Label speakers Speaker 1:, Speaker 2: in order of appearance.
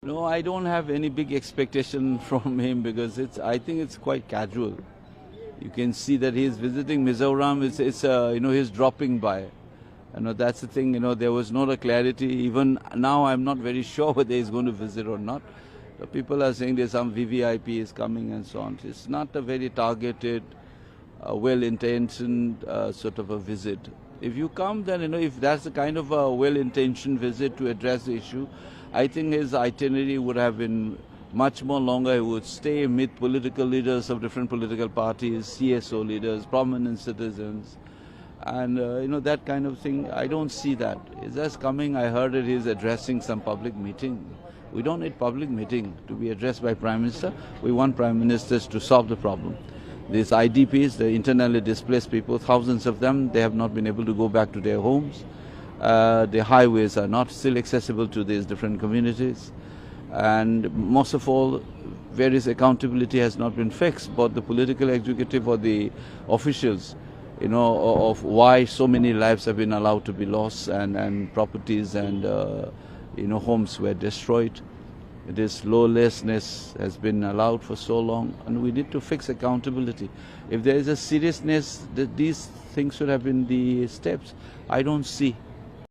Speaker 1: No, I don't have any big expectation from him because I think it's quite casual. You can see that he's visiting Mizoram. He's dropping by. That's the thing. There was not a clarity. Even now, I'm not very sure whether he's going to visit or not. The people are saying there's some VVIP is coming and so on. It's not a very targeted, well-intentioned sort of a visit. If you come, then if that's the kind of a well-intentioned visit to address the issue, I think his itinerary would have been much more longer. He would stay, meet political leaders of different political parties, CSO leaders, prominent citizens, and that kind of thing. I don't see that. He's just coming. I heard that he's addressing some public meeting. We don't need public meeting to be addressed by Prime Minister. We want Prime Ministers to solve the problem. These IDPs, the internally displaced people, thousands of them, they have not been able to go back to their homes. The highways are not still accessible to these different communities. And most of all, various accountability has not been fixed, but the political executive or the officials, of why so many lives have been allowed to be lost and properties and, homes were destroyed. This lawlessness has been allowed for so long, and we need to fix accountability. If there is a seriousness that these things should have been the steps, I don't see.